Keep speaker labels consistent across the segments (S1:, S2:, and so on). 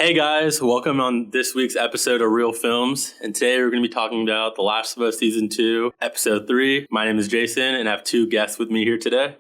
S1: Hey guys, welcome on this week's episode of Reelfilms, and today we're going to be talking about The Last of Us Season 2, Episode 3. My name is Jason, and I have two guests with me here today.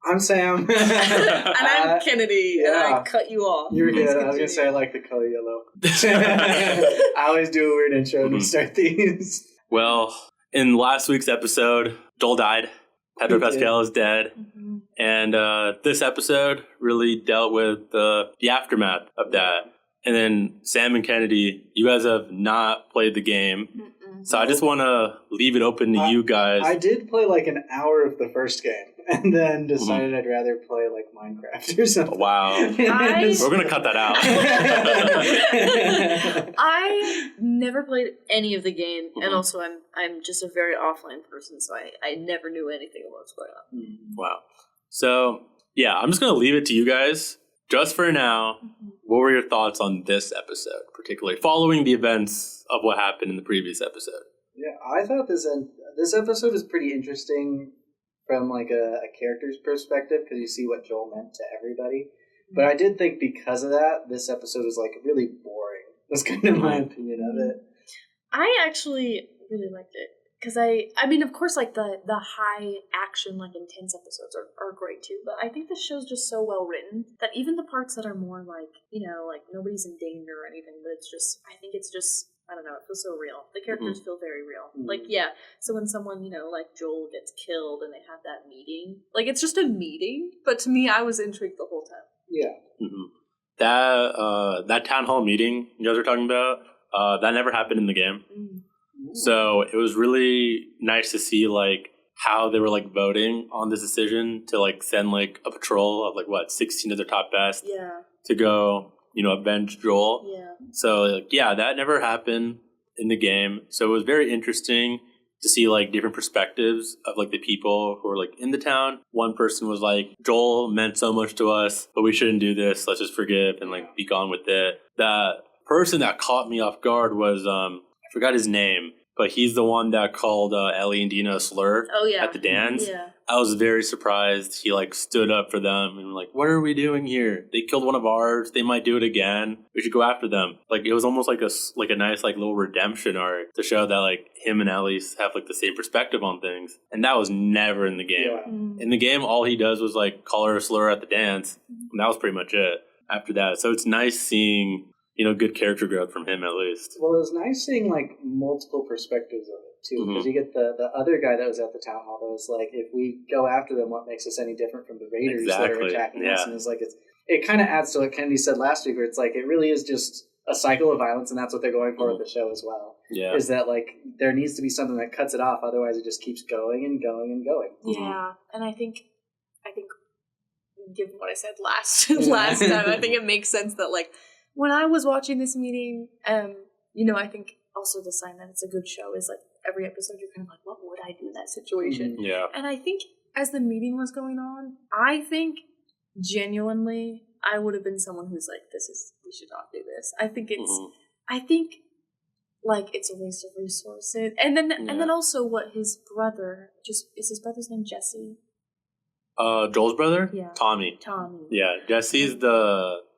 S2: I'm Sam.
S3: And I'm Kennedy, and I cut you off.
S2: You're good. I was going to say I like the color yellow. I always do a weird intro to start these.
S1: Well, in last week's episode, Joel died. Pedro Pascal is dead. Mm-hmm. And this episode really dealt with the aftermath of that. And then Sam and Kennedy, you guys have not played the game. Mm-mm. So I just want to leave it open to you guys.
S2: I did play like an hour of the first game and then decided I'd rather play like Minecraft or something.
S1: Wow. We're going to cut that out.
S3: I never played any of the game. And also I'm just a very offline person, so I never knew anything about what's going on.
S1: Wow. So, yeah, I'm just going to leave it to you guys. Just for now, what were your thoughts on this episode, particularly following the events of what happened in the previous episode?
S2: Yeah, I thought this episode was pretty interesting from like a character's perspective because you see what Joel meant to everybody. But I did think because of that, this episode was like really boring. That's kind of my opinion of it.
S3: I actually really liked it. Because I mean, of course, like, the high action, like, intense episodes are great, too. But I think the show's just so well written that even the parts that are more, like, you know, like, nobody's in danger or anything, but it's just, I think it's just, I don't know, it feels so real. The characters feel very real. Like, yeah, so when someone, you know, like Joel gets killed and they have that meeting, like, it's just a meeting, but to me, I was intrigued the whole time.
S2: Yeah.
S1: That town hall meeting you guys are talking about, that never happened in the game. So it was really nice to see, like, how they were, like, voting on this decision to, like, send, like, a patrol of, like, 16 of their top best to go, you know, avenge Joel. Yeah. So, like, yeah, that never happened in the game. So it was very interesting to see, like, different perspectives of, like, the people who were, like, in the town. One person was like, Joel meant so much to us, but we shouldn't do this. Let's just forgive and, like, be gone with it. That person that caught me off guard was, I forgot his name, but he's the one that called Ellie and Dina a slur at the dance. Yeah. I was very surprised. He, like, stood up for them and like, what are we doing here? They killed one of ours. They might do it again. We should go after them. Like, it was almost like a nice, like, little redemption arc to show that, like, him and Ellie have, like, the same perspective on things. And that was never in the game. Yeah. In the game, all he does was, like, call her a slur at the dance. And that was pretty much it after that. So it's nice seeing, you know, good character growth from him, at least.
S2: Well, it was nice seeing, like, multiple perspectives of it, too. Because you get the other guy that was at the town hall that was like, if we go after them, what makes us any different from the Raiders that are attacking us? And it's like, it kind of adds to what Kennedy said last week, where it's like, it really is just a cycle of violence, and that's what they're going for with the show as well. Yeah. Is that, like, there needs to be something that cuts it off, otherwise it just keeps going and going and going.
S3: Yeah, and I think, given what I said last time, I think it makes sense that, like, when I was watching this meeting, you know, I think also the sign that it's a good show is, like, every episode you're kind of like, what would I do in that situation? Yeah. And I think as the meeting was going on, I think genuinely I would have been someone who's like, we should not do this. I think it's, like, it's a waste of resources. And then also what his brother, is his brother's name Jesse?
S1: Joel's brother? Yeah. Tommy. Yeah, Jesse's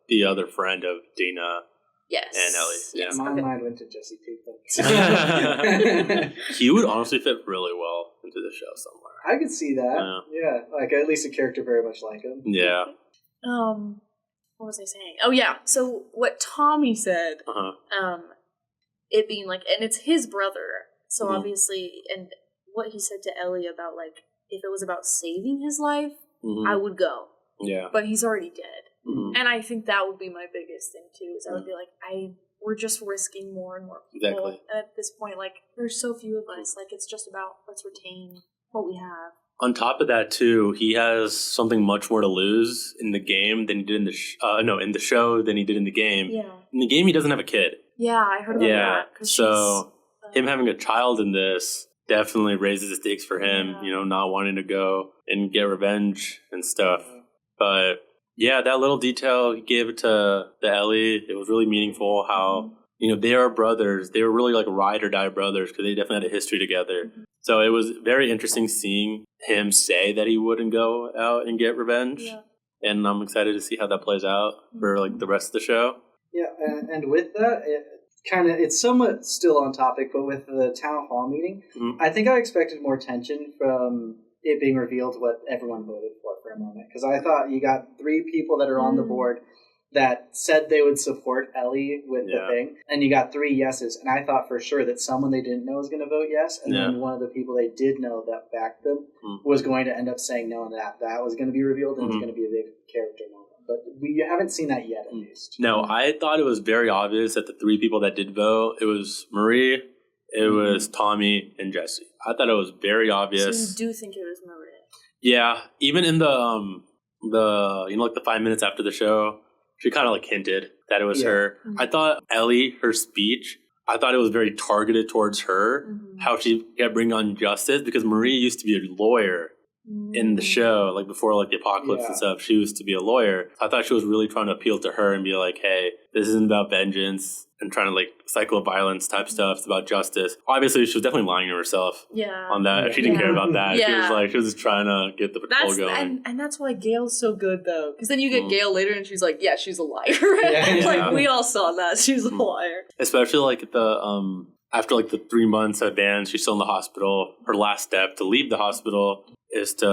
S1: the other friend of Dina and Ellie.
S2: Yes. My mind went to Jesse too.
S1: He would honestly fit really well into the show somewhere.
S2: I could see that. Yeah, like at least a character very much like him.
S1: Yeah.
S3: What was I saying? Oh yeah. So what Tommy said, it being like, and it's his brother, so obviously, and what he said to Ellie about, like, if it was about saving his life, I would go. Yeah. But he's already dead. And I think that would be my biggest thing too, is I would be like, we're just risking more and more people. Exactly. And at this point, like, there's so few of us, like, it's just about, let's retain what we have.
S1: On top of that too, he has something much more to lose in the game than he did in the in the show than he did in the game. Yeah. In the game, he doesn't have a kid.
S3: Yeah, I heard about that.
S1: So him having a child in this definitely raises the stakes for him, you know, not wanting to go and get revenge and stuff. But yeah, that little detail he gave to Ellie, it was really meaningful how, you know, they are brothers. They were really like ride or die brothers because they definitely had a history together. So it was very interesting seeing him say that he wouldn't go out and get revenge. Yeah. And I'm excited to see how that plays out for like the rest of the show.
S2: Yeah, and with that, it's somewhat still on topic, but with the town hall meeting, I think I expected more tension from it being revealed what everyone voted for a moment. Because I thought you got 3 people that are on the board that said they would support Ellie with the thing, and you got 3 yeses, and I thought for sure that someone they didn't know was going to vote yes, and then one of the people they did know that backed them was going to end up saying no, and that was going to be revealed, and it was going to be a big character moment. But we haven't seen that yet, at least.
S1: No, I thought it was very obvious that the 3 people that did vote, it was Marie, it was Tommy, and Jesse. I thought it was very obvious.
S3: So you do think it was Marie?
S1: Yeah, even in the like the 5 minutes after the show, she kind of like hinted that it was her. I thought Ellie, her speech, I thought it was very targeted towards her, how she kept bringing on justice, because Marie used to be a lawyer in the show, like before like the apocalypse and stuff. She used to be a lawyer. I thought she was really trying to appeal to her and be like, hey, this isn't about vengeance and trying to like cycle of violence type stuff. It's about justice. Obviously, she was definitely lying to herself on that. She didn't care about that. She was just trying to get the patrol going.
S3: And that's why Gail's so good, though. Because then you get Gail later and she's like, yeah, she's a liar. Like, we all saw that. She's a liar.
S1: Especially like at the, after like the 3 months advance, she's still in the hospital. Her last step to leave the hospital is to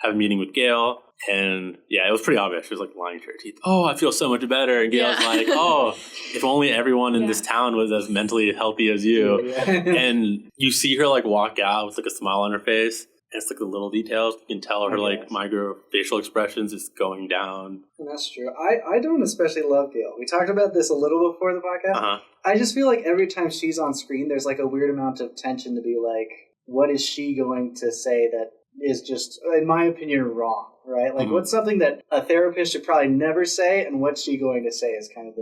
S1: have a meeting with Gail. And yeah, it was pretty obvious. She was like lying to her teeth. Oh, I feel so much better. And Gail's like, oh, if only everyone in this town was as mentally healthy as you. And you see her like walk out with like a smile on her face. And it's like the little details. You can tell her like micro facial expressions is going down.
S2: And that's true. I don't especially love Gail. We talked about this a little before the podcast. I just feel like every time she's on screen, there's like a weird amount of tension to be like, what is she going to say that is just, in my opinion, wrong, right? Like, what's something that a therapist should probably never say, and what's she going to say is kind of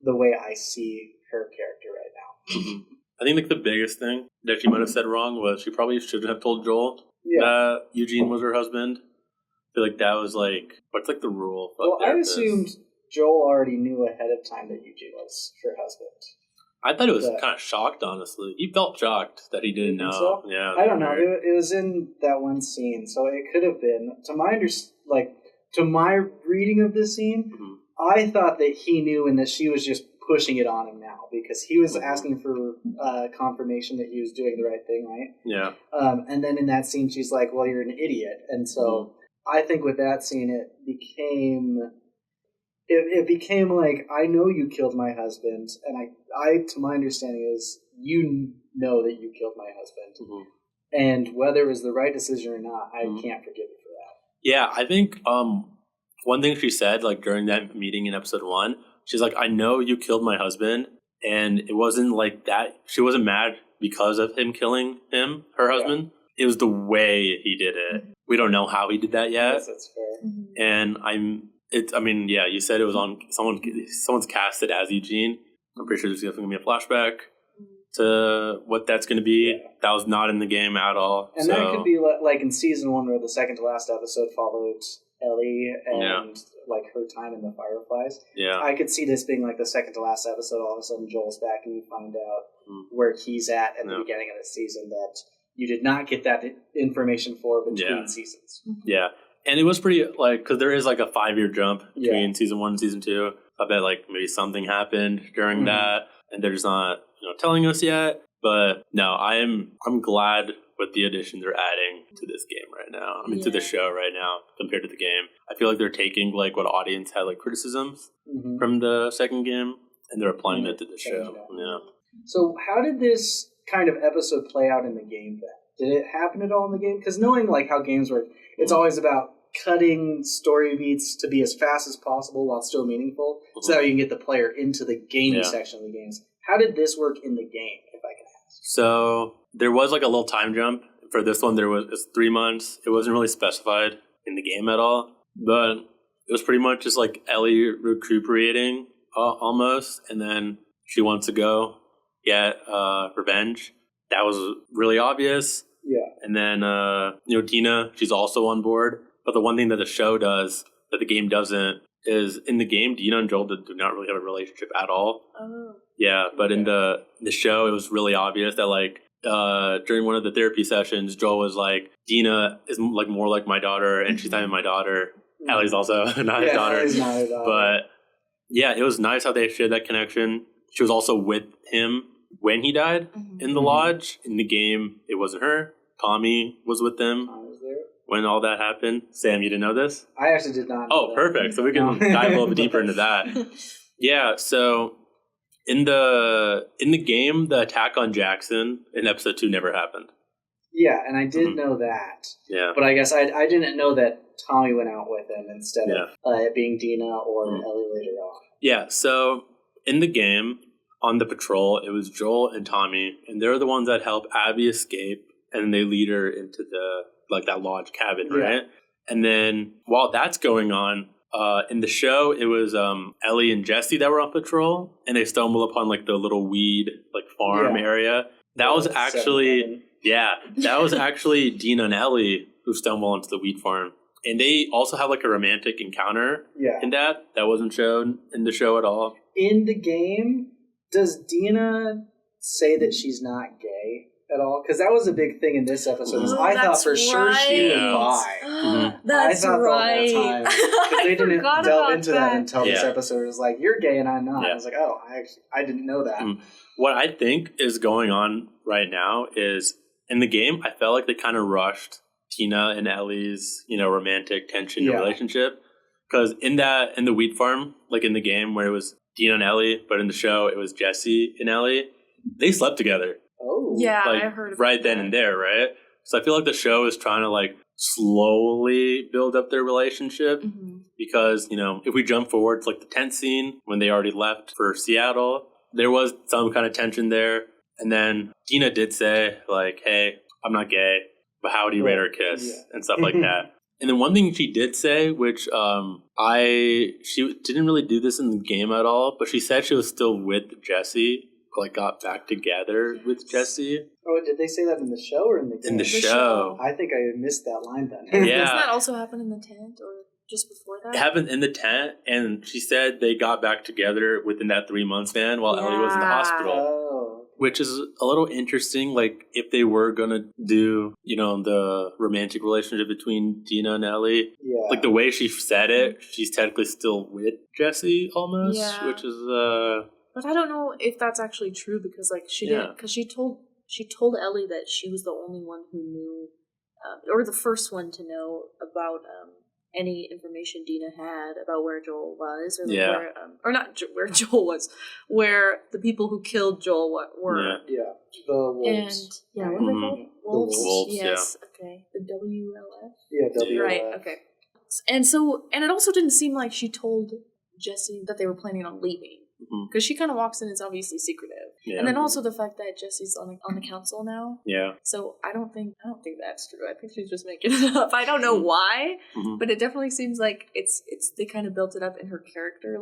S2: the way I see her character right now.
S1: I think like the biggest thing that she might have said wrong was she probably shouldn't have told Joel that Eugene was her husband. I feel like that was like, what's like the rule?
S2: Well, I assumed Joel already knew ahead of time that Eugene was her husband.
S1: I thought it was kind of shocked, honestly. He felt shocked that he didn't know.
S2: So?
S1: Yeah,
S2: I don't know. It was in that one scene, so it could have been. To my reading of this scene, I thought that he knew and that she was just pushing it on him now because he was asking for confirmation that he was doing the right thing, right?
S1: Yeah.
S2: And then in that scene, she's like, "Well, you're an idiot," and so I think with that scene, it became like, I know you killed my husband, and I to my understanding is you know that you killed my husband, and whether it was the right decision or not, I can't forgive you for that.
S1: Yeah, I think one thing she said like during that meeting in episode 1, she's like, I know you killed my husband, and it wasn't like that. She wasn't mad because of him killing her husband. It was the way he did it. We don't know how he did that yet.
S2: Yes, that's fair.
S1: And you said it was on someone's cast it as Eugene. I'm pretty sure there's definitely going to be a flashback to what that's going to be. Yeah. That was not in the game at all.
S2: And that could be like in season 1 where the second to last episode followed Ellie and like her time in the Fireflies.
S1: Yeah.
S2: I could see this being like the second to last episode. All of a sudden Joel's back and you find out where he's at the beginning of the season that you did not get that information for between seasons.
S1: Yeah. And it was pretty, like, because there is, like, a 5-year jump between season 1 and season 2. I bet, like, maybe something happened during that, and they're just not, telling us yet. But, no, I'm glad with the addition they're adding to this game right now. I mean, to the show right now, compared to the game. I feel like they're taking, like, what audience had, like, criticisms from the second game, and they're applying that to the show. Yeah.
S2: So, how did this kind of episode play out in the game, then? Did it happen at all in the game? Because knowing, like, how games work, it's always about cutting story beats to be as fast as possible while still meaningful, so that you can get the player into the gaming section of the games. How did this work in the game, if I can ask?
S1: So there was like a little time jump. For this one, it's 3 months. It wasn't really specified in the game at all, but it was pretty much just like Ellie recuperating almost, and then she wants to go get revenge. That was really obvious.
S2: Yeah.
S1: And then, Dina, she's also on board. But the one thing that the show does that the game doesn't is in the game, Dina and Joel do not really have a relationship at all. Oh. Yeah, but in the show, it was really obvious that, like, during one of the therapy sessions, Joel was like, Dina is, like, more like my daughter, and she's not even my daughter. Ellie's also not his daughter.
S2: Ellie's not her daughter.
S1: But yeah, it was nice how they shared that connection. She was also with him when he died in the lodge. In the game, it wasn't her. Tommy was with them when all that happened. Sam, you didn't know this?
S2: I actually did not know
S1: Oh, perfect. So we can dive a little bit deeper into that. Yeah, so in the game, the attack on Jackson in episode 2 never happened.
S2: Yeah, and I did know that.
S1: Yeah.
S2: But I guess I didn't know that Tommy went out with him instead of it being Dina or Ellie later on.
S1: Yeah, so in the game, on the patrol, it was Joel and Tommy, and they're the ones that help Abby escape, and they lead her into that lodge cabin, right? And then while that's going on, in the show, it was Ellie and Jesse that were on patrol, and they stumble upon the little weed farm area. That was actually that was actually Dina and Ellie who stumbled onto the weed farm, and they also have a romantic encounter. In that wasn't shown in the show at all. In
S2: the game, does Dina say that she's not gay at all? Because that was a big thing in this episode. I thought for sure she was bi.
S3: That's right.
S2: The whole time. Because they didn't delve into that until this episode. It was like, you're gay and I'm not. I was like, oh, I didn't know that.
S1: What I think is going on right now is, in the game, I felt like they kind of rushed Tina and Ellie's, romantic tension relationship. Because in the weed farm, in the game where it was Dina and Ellie, but in the show it was Jesse and Ellie, they slept together.
S2: Oh.
S3: Yeah, I heard about
S1: right then and there, right? So I feel like the show is trying to slowly build up their relationship because, if we jump forward to the tent scene when they already left for Seattle, there was some kind of tension there. And then Dina did say hey, I'm not gay, but how do you rate our kiss and stuff like that. And then one thing she did say, which she didn't really do this in the game at all, but she said she was still with Jesse, got back together with Jesse.
S2: Oh, did they say that in the show or in the game?
S1: In the show.
S2: I think I missed that line then.
S1: Yeah.
S3: Doesn't that also happen in the tent or just before that?
S1: It happened in the tent, and she said they got back together within that 3-month span while Ellie was in the hospital.
S2: Oh.
S1: Which is a little interesting, if they were going to do, the romantic relationship between Dina and Ellie. Yeah. The way she said it, she's technically still with Jesse almost, which is...
S3: But I don't know if that's actually true because, she didn't... Because she told Ellie that she was the only one who knew, or the first one to know about... any information Dina had about where Joel was, or where, or not where Joel was, where the people who killed Joel were.
S2: Yeah, the wolves.
S3: And what are they called? Wolves.
S1: The wolves.
S3: Yes. Okay. The WLF.
S2: Yeah, WLF.
S3: Right. Okay. And it also didn't seem like she told Jesse that they were planning on leaving. Because she kind of walks in and is obviously secretive. Yeah. And then also the fact that Jesse's on the council now.
S1: Yeah.
S3: So I don't think that's true. I think she's just making it up. I don't know why, but it definitely seems like it's they kind of built it up in her character.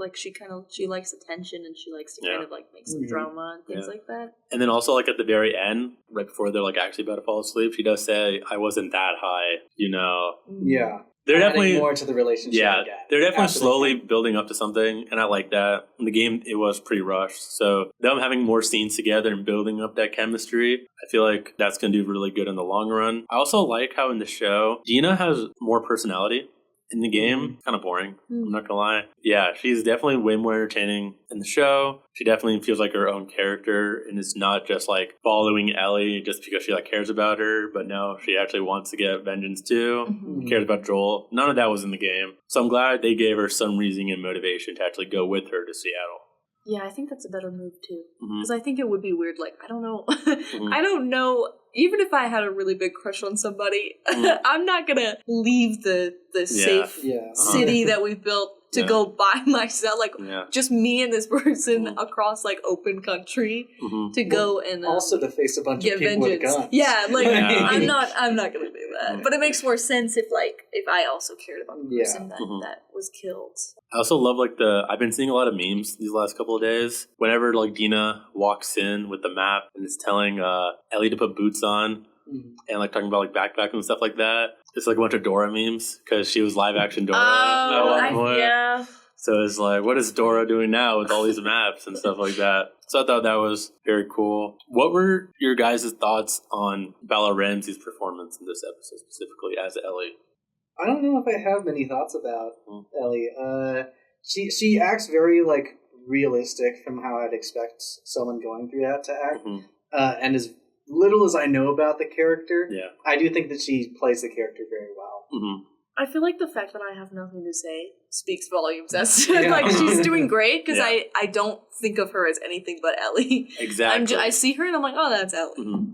S3: She likes attention and she likes to kind of make some drama and things like that.
S1: And then also at the very end, right before they're actually about to fall asleep, she does say, "I wasn't that high,"
S2: Yeah.
S1: They're definitely
S2: more to the relationship.
S1: Yeah, they're definitely slowly building up to something, and I like that. In the game, it was pretty rushed, so them having more scenes together and building up that chemistry, I feel like that's going to do really good in the long run. I also like how in the show, Dina has more personality. In the game, kind of boring. I'm not gonna lie. Yeah, she's definitely way more entertaining in the show. She definitely feels like her own character and is not just following Ellie just because she cares about her, but no, she actually wants to get vengeance too. Cares about Joel. None of that was in the game. So I'm glad they gave her some reason and motivation to actually go with her to Seattle.
S3: Yeah, I think that's a better move too. Because I think it would be weird. I don't know. I don't know. Even if I had a really big crush on somebody, I'm not going to leave the safe city that we've built to go by myself. Just me and this person across open country to go and
S2: also to face a bunch of people with guns.
S3: Yeah, I'm not going to do that. But it makes more sense if I also cared about the person that was killed.
S1: I also love I've been seeing a lot of memes these last couple of days. Whenever Dina walks in with the map and is telling Ellie to put boots on and talking about backpack and stuff like that. It's a bunch of Dora memes because she was live action Dora at one point.
S3: Yeah.
S1: So it's what is Dora doing now with all these maps and stuff like that? So I thought that was very cool. What were your guys' thoughts on Bella Ramsey's performance in this episode, specifically as Ellie?
S2: I don't know if I have many thoughts about Ellie. she acts very like realistic from how I'd expect someone going through that to act. And as little as I know about the character, I do think that she plays the character very well.
S3: I feel like the fact that I have nothing to say speaks volumes as to, like, she's doing great, because I don't think of her as anything but Ellie.
S1: Exactly.
S3: I see her and I'm like, oh, that's Ellie.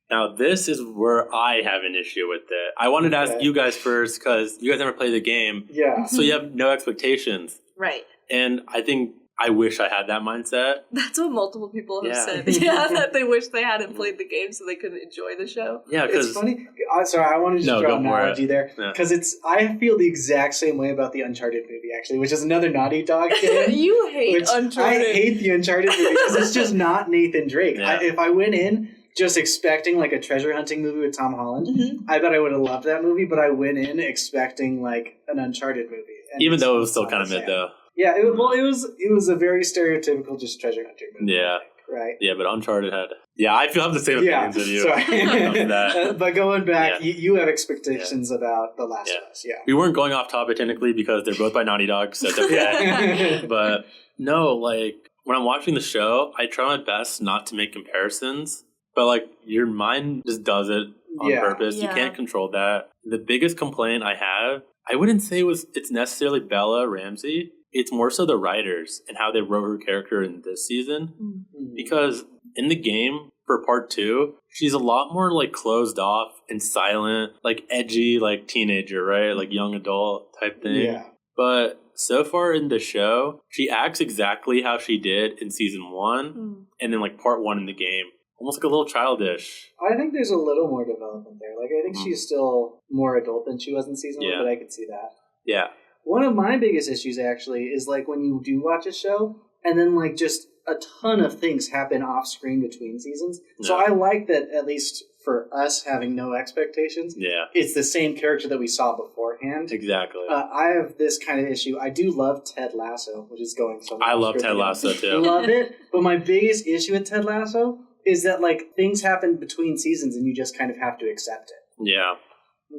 S1: Now, this is where I have an issue with it. I wanted to ask you guys first, because you guys never played the game. So you have no expectations.
S3: Right.
S1: And I think I wish I had that mindset.
S3: That's what multiple people have said. That they wish they hadn't played the game so they could enjoy the show. Yeah,
S2: because... It's funny. Sorry, I want to just draw an analogy there. Because I feel the exact same way about the Uncharted movie, actually, which is another Naughty Dog game.
S3: You hate Uncharted.
S2: I hate the Uncharted movie because it's just not Nathan Drake. If I went in just expecting like a treasure hunting movie with Tom Holland, I bet I would have loved that movie, but I went in expecting like an Uncharted movie.
S1: Even though it was still kind of mid, though.
S2: Yeah, it was a very stereotypical just treasure hunter movie.
S1: Yeah.
S2: Right?
S1: Yeah, but Uncharted had... Yeah, I feel I have the same opinions as you.
S2: Sorry. But going back, you have expectations about The Last of Us.
S1: We weren't going off topic technically because they're both by Naughty Dog, so it's okay. But no, like, when I'm watching the show, I try my best not to make comparisons. But, like, your mind just does it on purpose. You can't control that. The biggest complaint I have, I wouldn't say it's necessarily Bella Ramsey. It's more so the writers and how they wrote her character in this season. Because in the game, for part 2, she's a lot more, like, closed off and silent, like, edgy, like, teenager, right? Like, young adult type thing. Yeah. But so far in the show, she acts exactly how she did in season 1 and then, like, part 1 in the game. Almost like a little childish.
S2: I think there's a little more development there. Like, I think she's still more adult than she was in season 1, but I could see that.
S1: Yeah.
S2: One of my biggest issues, actually, is, like, when you do watch a show, and then, like, just a ton of things happen off-screen between seasons. So I like that, at least for us having no expectations, it's the same character that we saw beforehand.
S1: Exactly.
S2: I have this kind of issue. I do love Ted Lasso, which is going so much.
S1: I love Ted Lasso, too.
S2: Love it. But my biggest issue with Ted Lasso is that, like, things happen between seasons and you just kind of have to accept it.
S1: Yeah.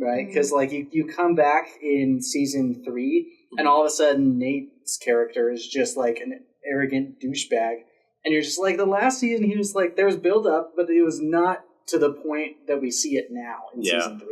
S2: Right? Because, like, you come back in season 3, and all of a sudden Nate's character is just, like, an arrogant douchebag. And you're just like, the last season, he was like, there was build-up, but it was not to the point that we see it now in season 3.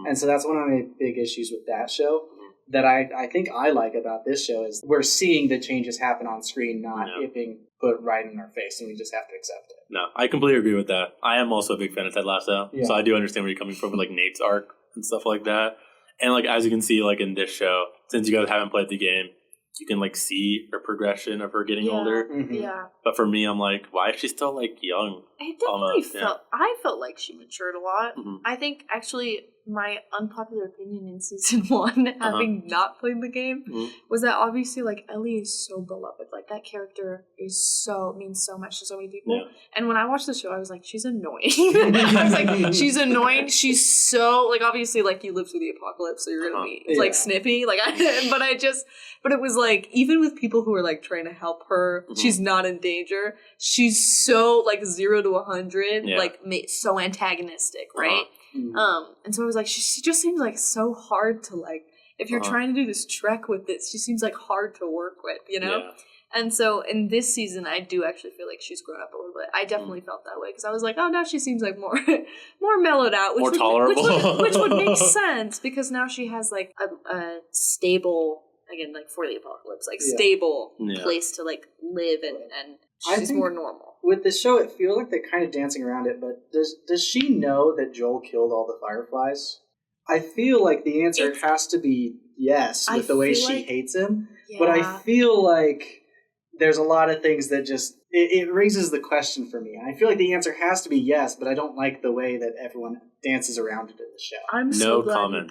S2: And so that's one of my big issues with that show that I think I like about this show is we're seeing the changes happen on screen, not it being put right in our face, and we just have to accept it.
S1: No, I completely agree with that. I am also a big fan of Ted Lasso, so I do understand where you're coming from with, like, Nate's arc and stuff like that. And, like, as you can see, like, in this show, since you guys haven't played the game, you can, like, see her progression of her getting older.
S3: Yeah.
S1: But for me, I'm like, why is she still, like, young?
S3: I definitely I felt like she matured a lot. I think, actually, my unpopular opinion in season 1, having not played the game, was that obviously, like, Ellie is so beloved. Like, that character means so much to so many people. Yeah. And when I watched the show, I was like, she's annoying. I was like, she's annoying. She's so, like, obviously, like, you lived through the apocalypse, so you're gonna be, like, snippy. Like, but it was like, even with people who were, like, trying to help her, she's not in danger. She's so, like, 0 to 100, like, so antagonistic, right? And so I was like, she just seems like so hard to, like, if you're trying to do this trek with this, she seems like hard to work with, you know? Yeah. And so in this season, I do actually feel like she's grown up a little bit. I definitely felt that way because I was like, oh, now she seems like more mellowed out,
S1: more tolerable,
S3: which would make sense because now she has like a stable, again, like for the apocalypse, like stable place to like live and she's more normal.
S2: With the show, it feels like they're kind of dancing around it, but does she know that Joel killed all the Fireflies? I feel like the answer has to be yes, with the way she hates him. Yeah. But I feel like there's a lot of things that just it raises the question for me. And I feel like the answer has to be yes, but I don't like the way that everyone dances around it in the show.
S3: I'm so glad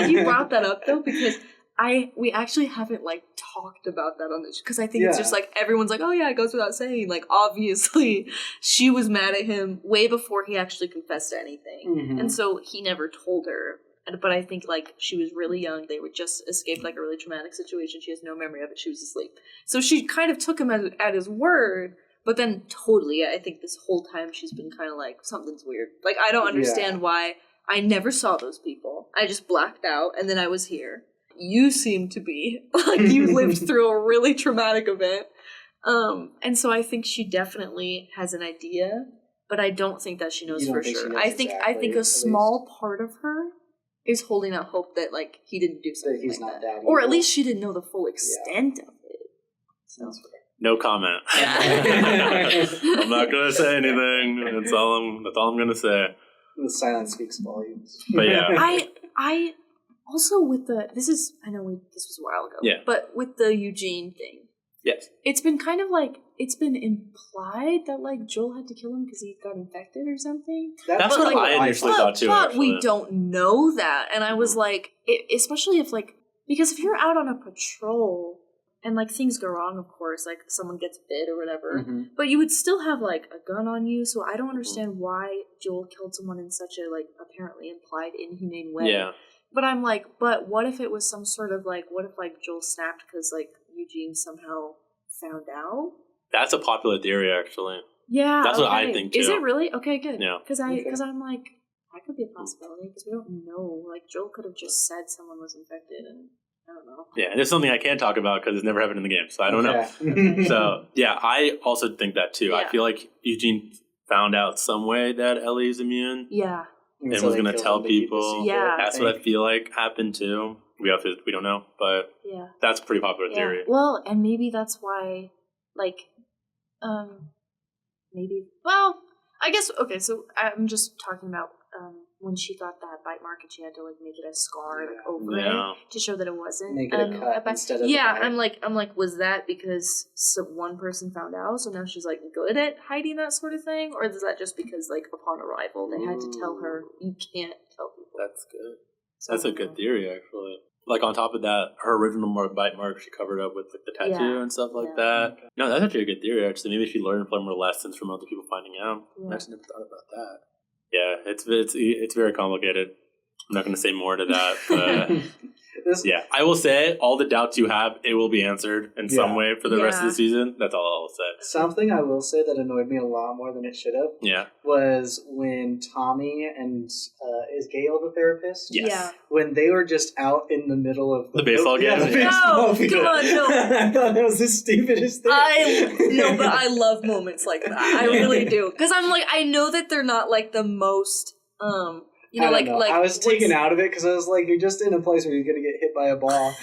S3: you brought that up though, because we actually haven't like talked about that on this because I think it's just like everyone's like, oh yeah, it goes without saying. Like obviously she was mad at him way before he actually confessed to anything, and so he never told her. But I think like she was really young. They were just escaped like a really traumatic situation. She has no memory of it. She was asleep, so she kind of took him at his word. But then totally, I think this whole time she's been kind of like something's weird. Like I don't understand why I never saw those people. I just blacked out, and then I was here. you seem to be. Like, you lived through a really traumatic event. And so I think she definitely has an idea, but I don't think that she knows for sure. I think a small part of her is holding out hope that, like, he didn't do something
S2: he's
S3: like
S2: not
S3: that.
S2: that
S3: Or at
S2: evil.
S3: least she didn't know the full extent of it. So.
S1: No comment.
S3: Yeah.
S1: I'm not gonna say anything. That's all I'm gonna say.
S2: The silence speaks volumes.
S1: But yeah,
S3: I also with this was a while ago.
S1: Yeah.
S3: But with the Eugene thing,
S1: yes,
S3: it's been kind of like it's been implied that like Joel had to kill him because he got infected or something.
S1: That's what I initially thought too.
S3: But
S1: actually.
S3: we don't know that, and I was like, especially if like because if you're out on a patrol. And, like, things go wrong, of course, like, someone gets bit or whatever. Mm-hmm. But you would still have, like, a gun on you, so I don't understand why Joel killed someone in such a, like, apparently implied inhumane way.
S1: Yeah.
S3: But I'm like, but what if it was some sort of, like, what if, like, Joel snapped because, like, Eugene somehow found out?
S1: That's a popular theory, actually.
S3: Yeah,
S1: that's what I think, too.
S3: Is it really? Okay, good.
S1: Yeah.
S3: Because I'm like, that could be a possibility, because we don't know. Like, Joel could have just said someone was infected, and I don't know. Yeah,
S1: and there's something I can't talk about because it's never happened in the game, so I don't know. So, yeah, I also think that too. Yeah. I feel like Eugene found out some way that Ellie's immune.
S3: Yeah.
S1: And was going to tell people. Yeah. That's what I feel like happened too. We don't know, but that's a pretty popular theory.
S3: Well, and maybe that's why, like, well, I guess, okay, so I'm just talking about when she got that bite mark and she had to like make it a scar like over it to show that it wasn't.
S2: Make it a cut instead of
S3: I'm like, was that because one person found out, so now she's like good at hiding that sort of thing, or is that just because like upon arrival they had to tell her you can't tell people?
S1: That's good. So, that's a good theory, actually. Like on top of that, her original bite mark she covered up with like the tattoo and stuff like that. Okay. No, that's actually a good theory. Actually, maybe she learned from her lessons from other people finding out. I actually never thought about that. Yeah, it's very complicated. I'm not going to say more to that, but yeah, I will say all the doubts you have, it will be answered in some way for the rest of the season. That's all I'll say.
S2: Something I will say that annoyed me a lot more than it should have was when Tommy and is Gail the therapist?
S1: Yes. Yeah.
S2: When they were just out in the middle of
S1: the baseball game.
S2: Yeah, the baseball field.
S3: Come on, no.
S2: I thought that was the stupidest thing.
S3: But I love moments like that. I really do. Because I'm like, I know that they're not like the most,
S2: I was taken out of it because I was like, you're just in a place where you're going to get hit by a ball.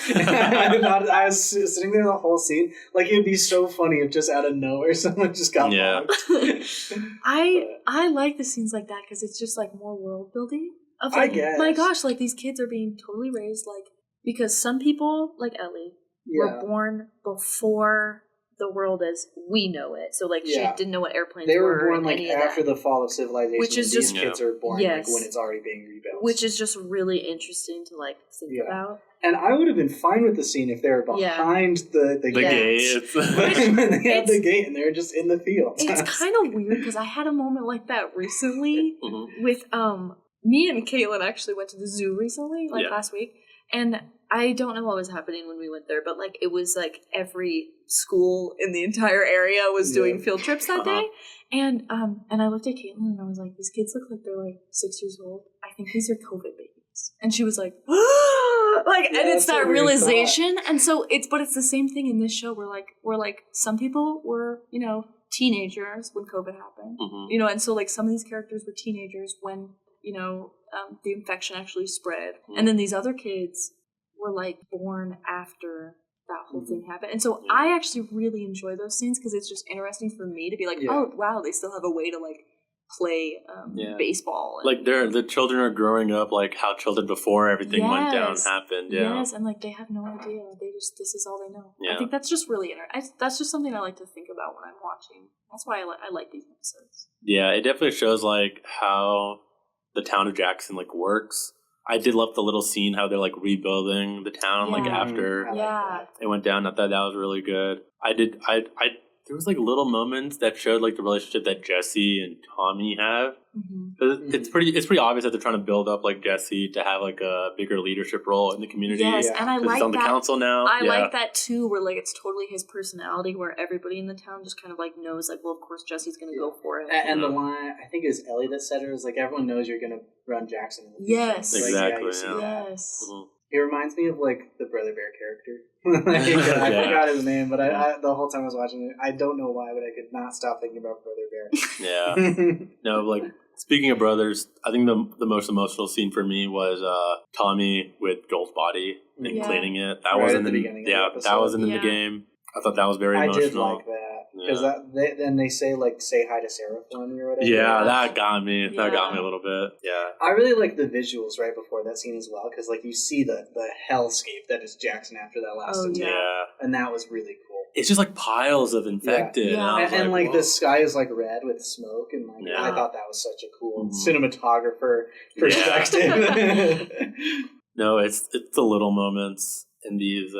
S2: I was sitting there the whole scene. Like, it would be so funny if just out of nowhere someone just got bonked.
S3: I like the scenes like that because it's just like more world building. Of, like,
S2: I guess.
S3: My gosh, like these kids are being totally raised like, because some people, like Ellie, were born before the world as we know it. So, like, she didn't know what airplanes were.
S2: They were born, like, after the fall of civilization.
S3: Which is
S2: these kids are born, like, when it's already being rebuilt.
S3: Which is just really interesting to, like, think about.
S2: And I would have been fine with the scene if they were behind the gate. When they had the gate and they were just in the field.
S3: It's kind of weird because I had a moment like that recently with, me and Caitlin actually went to the zoo recently, last week. And I don't know what was happening when we went there, but like it was like every school in the entire area was doing field trips that day. And I looked at Caitlin and I was like, these kids look like they're like 6 years old. I think these are COVID babies. And she was like, and it's that realization. And so it's the same thing in this show. We're like some people were, teenagers when COVID happened, and so like some of these characters were teenagers when, the infection actually spread. And then these other kids were like born after that whole thing happened. And so I actually really enjoy those scenes because it's just interesting for me to be like, oh, wow, they still have a way to like play baseball.
S1: Like the children are growing up like how children before everything went down happened. Yeah.
S3: Yes, and like they have no idea. This is all they know. Yeah. I think that's just really that's just something I like to think about when I'm watching. That's why I like these episodes. Yeah, it definitely shows like how the town of Jackson like works. I did love the little scene how they're like rebuilding the town like after it went down. I thought that was really good. There was like little moments that showed like the relationship that Jesse and Tommy have. It's pretty obvious that they're trying to build up like Jesse to have like a bigger leadership role in the community. Yes, and I like
S1: he's on the council now.
S3: I like that too, where like it's totally his personality, where everybody in the town just kind of like knows like, well, of course Jesse's going to go for it.
S2: And the line, I think it was Ellie that said it, was like, everyone knows you're going to run Jackson in the future.
S3: Yes,
S1: exactly.
S3: Yes.
S2: He reminds me of like the Brother Bear character. I forgot his name, but I the whole time I was watching it, I don't know why, but I could not stop thinking about Brother Bear.
S1: Yeah. No, like speaking of brothers, I think the most emotional scene for me was Tommy with Joel's body and cleaning it. That wasn't in the beginning. Yeah, that wasn't in the game. I thought that was very emotional.
S2: I did like that. Because then they say, like, say hi to Sarah for me or whatever.
S1: Yeah, that got me. That got me a little bit. Yeah.
S2: I really like the visuals right before that scene as well, because, like, you see the hellscape that is Jackson after that last attack.
S1: Yeah.
S2: And that was really cool.
S1: It's just, like, piles of infected.
S3: Yeah.
S2: And like, the sky is, like, red with smoke, and, like, I thought that was such a cool cinematographer perspective.
S1: No, it's the little moments in these,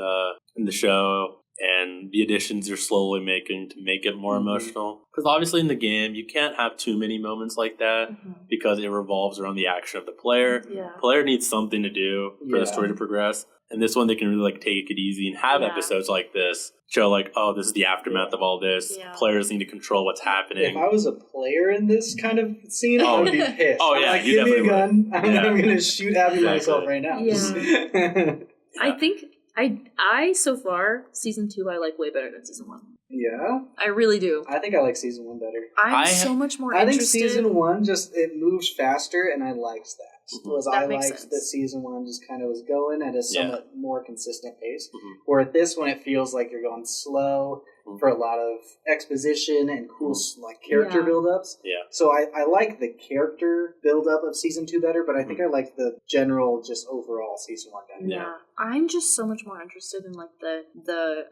S1: in the show, and the additions you're slowly making to make it more emotional. Because obviously in the game, you can't have too many moments like that because it revolves around the action of the player.
S3: Yeah.
S1: Player needs something to do for the story to progress. And this one, they can really like take it easy and have episodes like this show like, oh, this is the aftermath of all this. Yeah. Players need to control what's happening.
S2: If I was a player in this kind of scene, I would be pissed.
S1: Oh yeah,
S2: like, give me a gun. I'm going to shoot Abby myself right now.
S3: Yeah. I think I so far season 2 I like way better than season 1.
S2: Yeah,
S3: I really do.
S2: I think I like season 1 better.
S3: I'm so much more interested.
S2: I think season 1 just it moves faster, and I liked that. I liked that season 1 just kind of was going at a somewhat more consistent pace. Where at this one, it feels like you're going slow for a lot of exposition and cool like character build-ups. Yeah. So I like the character build-up of season 2 better, but I think I like the general just overall season 1 better.
S3: Yeah. I'm just so much more interested in like the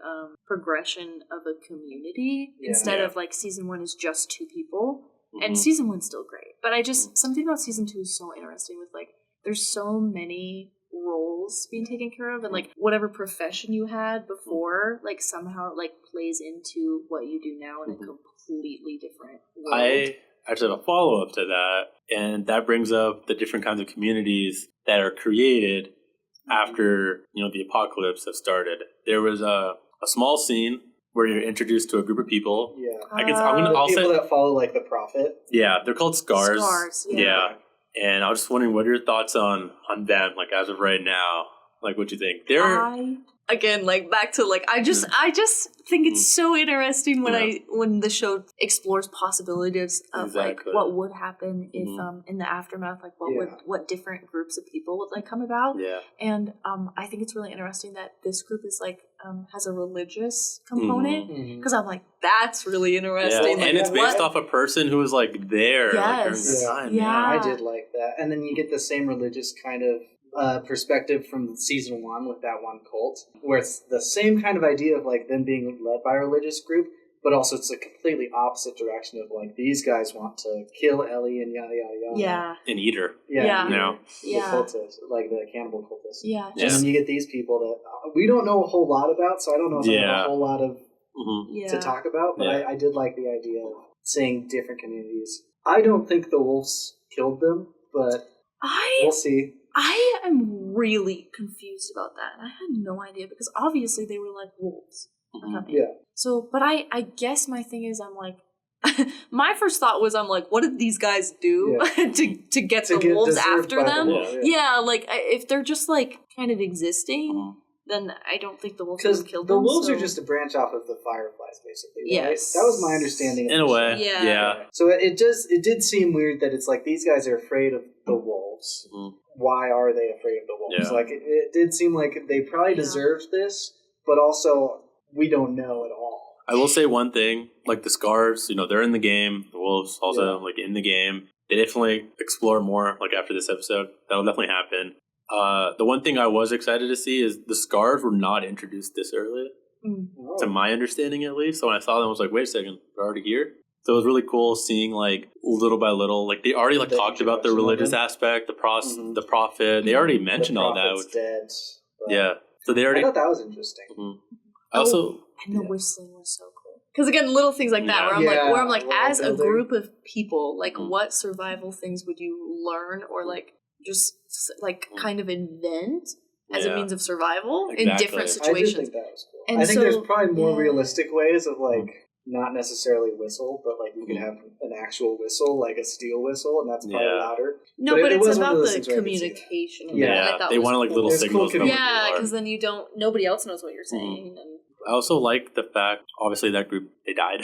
S3: progression of a community instead of like season 1 is just 2 people. And season 1's still great. But I just something about season 2 is so interesting with like there's so many roles being taken care of, and like whatever profession you had before like somehow like plays into what you do now in a completely different world.
S1: I actually have a follow-up to that, and that brings up the different kinds of communities that are created after, you know, the apocalypse have started. There was a small scene where you're introduced to a group of people. Yeah.
S2: I'll say that follow like the prophet.
S1: Yeah, they're called Scars. Yeah. And I was just wondering, what are your thoughts on them, like as of right now? Like, what do you think?
S3: Again, like back to like I just think it's so interesting when the show explores possibilities of like what would happen if in the aftermath, like what different groups of people would like come about. Yeah. And I think it's really interesting that this group is like has a religious component, because I'm like, that's really interesting.
S1: Yeah. And it's based off a person who was like there like, during the time.
S2: Yeah, I did like that. And then you get the same religious kind of perspective from season 1 with that one cult, where it's the same kind of idea of like them being led by a religious group, but also it's a completely opposite direction of like these guys want to kill Ellie and yada yada yada.
S3: Yeah.
S1: And eat her.
S3: Yeah.
S2: The cultists, like the cannibal cultists.
S3: Yeah.
S2: And then you get these people that we don't know a whole lot about, so I don't know if I have a whole lot of to talk about, but I did like the idea of seeing different communities. I don't think the wolves killed them, but we'll see.
S3: I am really confused about that. I had no idea, because obviously they were like wolves.
S2: Yeah.
S3: So, but I guess my thing is, I'm like, my first thought was, I'm like, what did these guys do to get the wolves after them? Yeah, like if they're just like kind of existing, then I don't think the wolves would have killed them.
S2: The wolves are just a branch off of the fireflies, basically. Right?
S3: Yes,
S2: that was my understanding.
S1: In a way, yeah.
S2: So it did seem weird that it's like these guys are afraid of the wolves. Why are they afraid of the wolves? Yeah. Like it did seem like they probably deserved this, but also we don't know at all.
S1: I will say one thing, like the Scars, you know, they're in the game. The wolves also like in the game. They definitely explore more like after this episode. That'll definitely happen. The one thing I was excited to see is the Scars were not introduced this early, to my understanding at least. So when I saw them, I was like, wait a second, they're already here? So it was really cool seeing like little by little, like they already like talked about the religious aspect, the prophet. They already mentioned all that.
S2: Dead,
S1: yeah. So they already.
S2: I thought that was interesting.
S3: And the whistling was so cool. Because again, little things like that, where I'm like, as a group of people, like what survival things would you learn or like just like kind of invent as a means of survival in different
S2: I
S3: situations.
S2: do think that was cool.
S3: And
S2: I think
S3: so,
S2: there's probably more realistic ways of like not necessarily whistle, but like you could have an actual whistle, like a steel whistle, and that's probably louder.
S3: No, but it's about the communication.
S1: They wanted like little signals.
S3: Yeah, because then nobody else knows what you're saying. And
S1: I also like the fact, obviously, that group, they died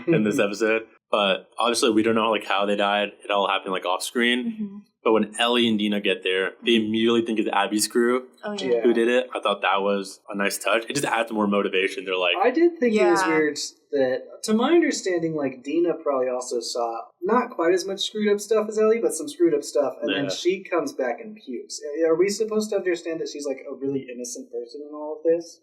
S1: in this episode. But obviously, we don't know like how they died. It all happened like off screen. Mm-hmm. But when Ellie and Dina get there, they immediately think it's Abby's crew who did it. I thought that was a nice touch. It just adds more motivation. They're like,
S2: I did think it was weird that, to my understanding, like Dina probably also saw not quite as much screwed up stuff as Ellie, but some screwed up stuff, and then she comes back and pukes. Are we supposed to understand that she's like a really innocent person in all of this?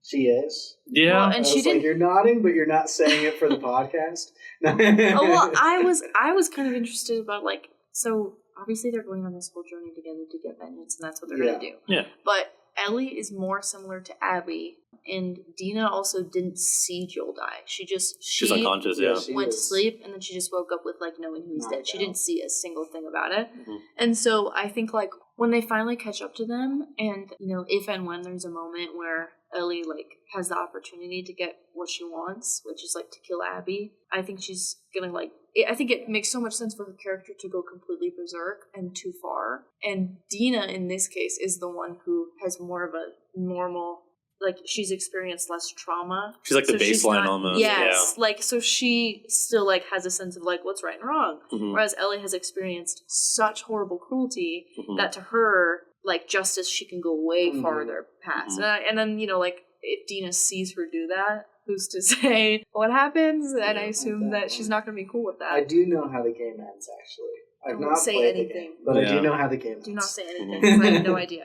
S2: She is.
S1: Yeah.
S3: Well, and she didn't.
S2: You're nodding, but you're not saying it for the podcast.
S3: I was kind of interested about like, so obviously they're going on this whole journey together to get vengeance, and that's what they're going to do.
S1: Yeah.
S3: But Ellie is more similar to Abby, and Dina also didn't see Joel die. She's
S1: unconscious.
S3: She went to sleep, and then she just woke up with like knowing he was dead. She didn't see a single thing about it. Mm-hmm. And so I think like when they finally catch up to them, and if and when there's a moment where Ellie like has the opportunity to get what she wants, which is like to kill Abby, I think she's gonna like. I think it makes so much sense for her character to go completely berserk and too far. And Dina, in this case, is the one who has more of a normal, like, she's experienced less trauma.
S1: She's like the baseline almost.
S3: Yes. Yeah. Like, so she still, like, has a sense of, like, what's right and wrong. Mm-hmm. Whereas Ellie has experienced such horrible cruelty that to her, like, justice, she can go way farther past. And then, like, if Dina sees her do that, who's to say what happens? And I assume that she's not going to be cool with that.
S2: I do know how the game ends, actually. I've not
S3: say
S2: played
S3: anything.
S2: the game, but I do know how the game ends.
S3: Do not say anything, because I have no idea.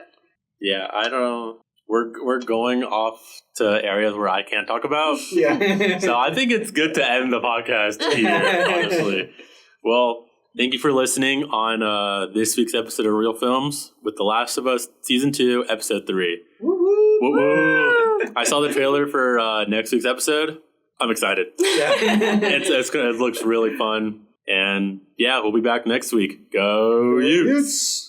S1: Yeah, I don't know. We're going off to areas where I can't talk about. So I think it's good to end the podcast here, honestly. Well, thank you for listening on this week's episode of Reelfilms with The Last of Us Season 2, Episode 3. Woo-woo! I saw the trailer for next week's episode. I'm excited. It looks really fun. And yeah, we'll be back next week. Go Utes!